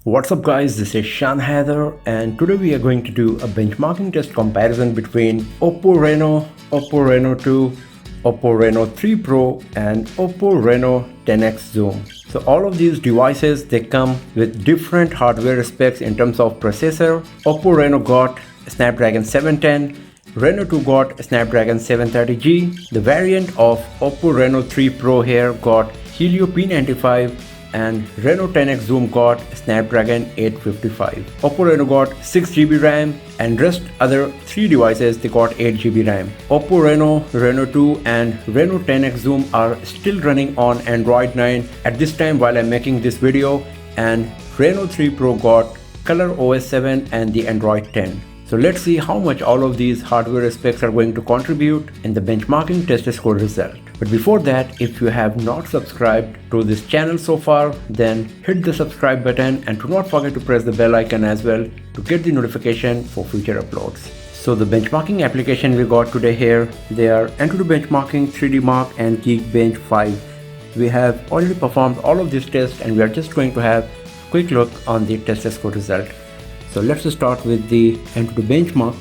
What's up guys, this is Shan Haider and today we are going to do a benchmarking test comparison between OPPO Reno, OPPO Reno 2, OPPO Reno 3 Pro and OPPO Reno 10X Zoom. So all of these devices, they come with different hardware specs in terms of processor. OPPO Reno got Snapdragon 710, Reno 2 got Snapdragon 730G. The variant of OPPO Reno 3 Pro here got Helio P95 and Reno 10X Zoom got Snapdragon 855. OPPO Reno got 6GB RAM and rest other 3 devices they got 8GB RAM. OPPO Reno, Reno 2 and Reno 10X Zoom are still running on Android 9 at this time while I'm making this video, and Reno 3 Pro got Color OS 7 and the Android 10. So let's see how much all of these hardware specs are going to contribute in the benchmarking test score result. But before that, if you have not subscribed to this channel so far, then hit the subscribe button and do not forget to press the bell icon as well to get the notification for future uploads. So the benchmarking application we got today here, they are Antutu Benchmarking, 3D Mark and Geekbench 5. We have already performed all of these tests and we are just going to have a quick look on the test score result. So let's start with the Antutu benchmark.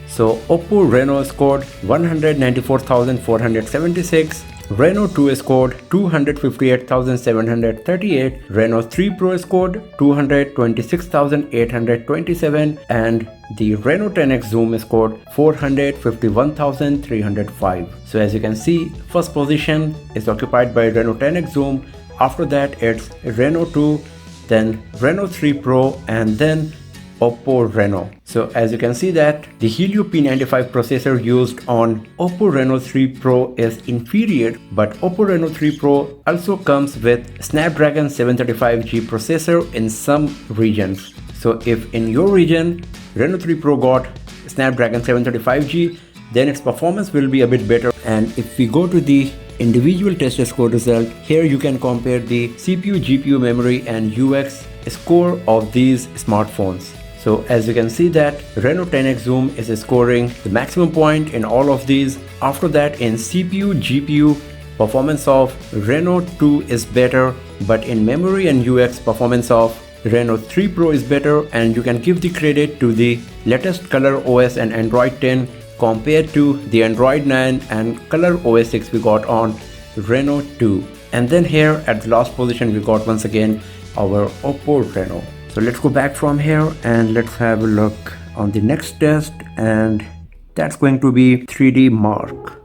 So OPPO Reno scored 194,476, Reno 2 scored 258,738, Reno 3 Pro scored 226,827 and the Reno 10X Zoom scored 451,305. So as you can see, first position is occupied by Reno 10X Zoom. After that it's Reno 2, then Reno 3 Pro and then OPPO Reno. So as you can see that the Helio P95 processor used on OPPO Reno 3 Pro is inferior, but OPPO Reno 3 Pro also comes with Snapdragon 735G processor in some regions. So if in your region Reno 3 Pro got Snapdragon 735G, then its performance will be a bit better. And if we go to the individual test score result, here you can compare the CPU, GPU, memory and UX score of these smartphones. So as you can see that Reno 10X Zoom is scoring the maximum point in all of these. After that, in CPU, GPU, performance of Reno 2 is better, but in memory and UX, performance of Reno 3 Pro is better, and you can give the credit to the latest Color OS and Android 10 compared to the Android 9 and Color OS 6 we got on Reno 2. And then here at the last position we got once again our OPPO Reno. So let's go back from here and let's have a look on the next test, and that's going to be 3D Mark.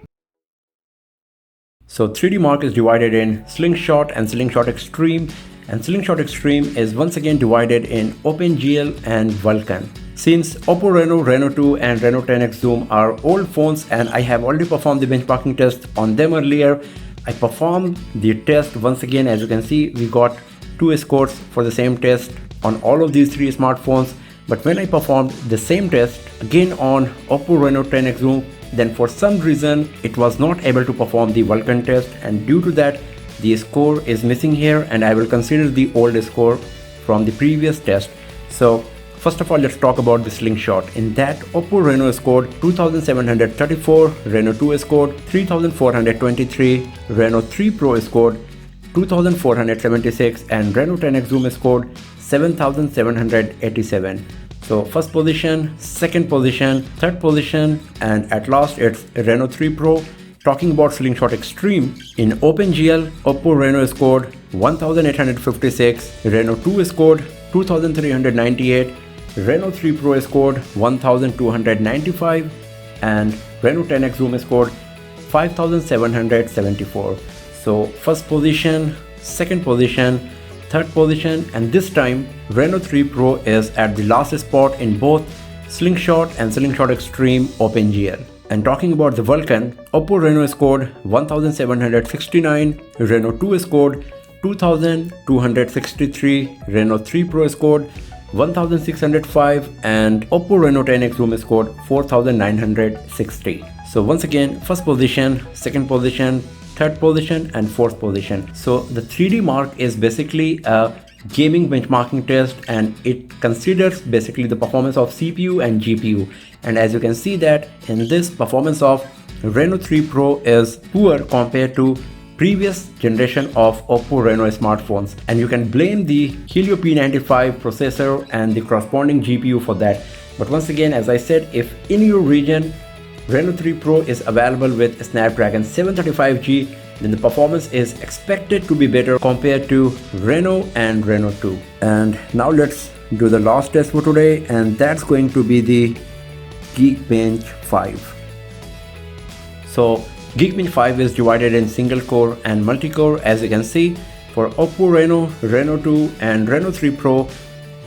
So 3D Mark is divided in Slingshot and Slingshot Extreme, and Slingshot Extreme is once again divided in OpenGL and Vulkan. Since OPPO Reno, Reno 2 and Reno 10X Zoom are old phones and I have already performed the benchmarking test on them earlier, I performed the test once again. As you can see, we got 2 scores for the same test on all of these 3 smartphones. But when I performed the same test again on OPPO Reno 10X Zoom, then for some reason it was not able to perform the Vulkan test, and due to that the score is missing here, and I will consider the old score from the previous test. So first of all, let's talk about the Slingshot. In that, OPPO Reno scored 2,734, Reno 2 scored 3,423, Reno 3 Pro scored 2,476 and Reno 10X Zoom scored 7,787. So first position, second position, third position, and at last it's Reno 3 Pro. Talking about Slingshot Extreme, in OpenGL, OPPO Reno scored 1,856, Reno 2 scored 2,398, Reno 3 Pro scored 1,295 and Reno 10X Zoom scored 5,774. So first position, second position, third position, and this time Reno 3 Pro is at the last spot in both Slingshot and Slingshot Extreme OpenGL. And talking about the Vulkan, OPPO Reno scored 1,769, Reno 2 scored 2,263, Reno 3 Pro scored 1,605 and OPPO Reno 10X Zoom scored 4,960. So once again, first position, second position, third position and fourth position. So the 3D Mark is basically a gaming benchmarking test, and it considers basically the performance of CPU and GPU. And as you can see that in this, performance of Reno 3 Pro is poor compared to previous generation of OPPO Reno smartphones, and you can blame the Helio P95 processor and the corresponding GPU for that. But once again, as I said, if in your region Reno 3 Pro is available with Snapdragon 735G, then the performance is expected to be better compared to Reno and Reno 2. And now let's do the last test for today, and that's going to be the Geekbench 5. So Geekbench 5 is divided in single core and multi-core. As you can see, for OPPO Reno, Reno 2 and Reno 3 Pro,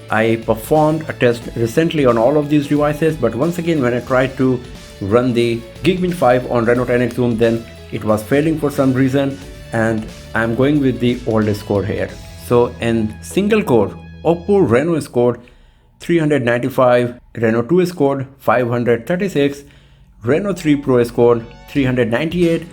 I performed a test recently on all of these devices, but once again when I tried to run the Geekbench 5 on Reno 10X Zoom, then it was failing for some reason, and I'm going with the oldest core here. So in single core, OPPO Reno scored 395, Reno 2 scored 536, Reno 3 Pro scored 398,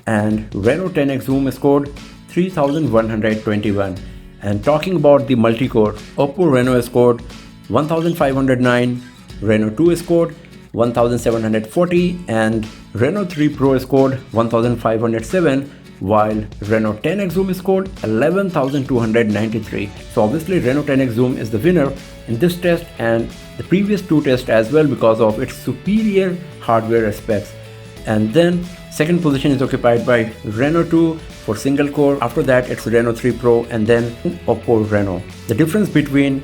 and Reno 10X Zoom scored 3121. And talking about the multi-core, OPPO Reno scored 1509, Reno 2 scored 1740, and Reno 3 Pro scored 1507, while Reno 10X Zoom scored 11293. So obviously Reno 10X Zoom is the winner in this test and the previous two tests as well because of its superior hardware specs. And then second position is occupied by Reno 2 for single core. After that it's Reno 3 Pro and then OPPO Reno. The difference between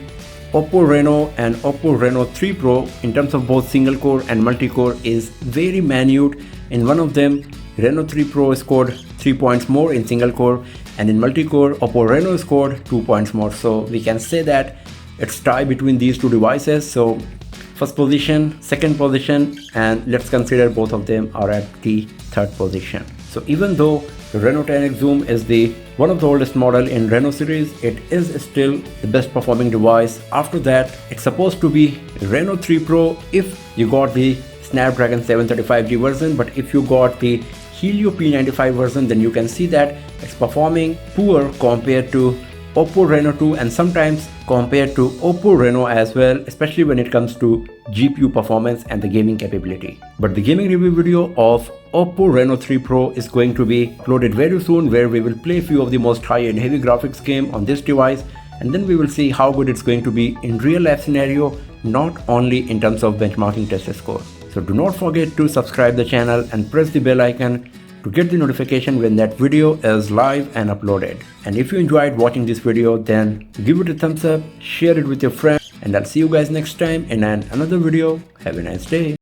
OPPO Reno and OPPO Reno 3 Pro in terms of both single core and multi-core is very minute. In one of them, Reno 3 Pro scored 3 points more in single core, and in multi-core, OPPO Reno scored 2 points more. So we can say that it's tie between these two devices. So first position, second position, and let's consider both of them are at the third position. So even though Reno 10X Zoom is the one of the oldest model in Reno series, it is still the best performing device. After that, it's supposed to be Reno 3 Pro if you got the Snapdragon 735G version, but if you got the Helio P95 version, then you can see that it's performing poor compared to OPPO Reno 2 and sometimes compared to OPPO Reno as well, especially when it comes to GPU performance and the gaming capability. But the gaming review video of OPPO Reno 3 Pro is going to be uploaded very soon, where we will play a few of the most high and heavy graphics game on this device, and then we will see how good it's going to be in real life scenario, not only in terms of benchmarking test score. So do not forget to subscribe the channel and press the bell icon to get the notification when that video is live and uploaded. And if you enjoyed watching this video, then give it a thumbs up, share it with your friends, and I'll see you guys next time in another video. Have a nice day.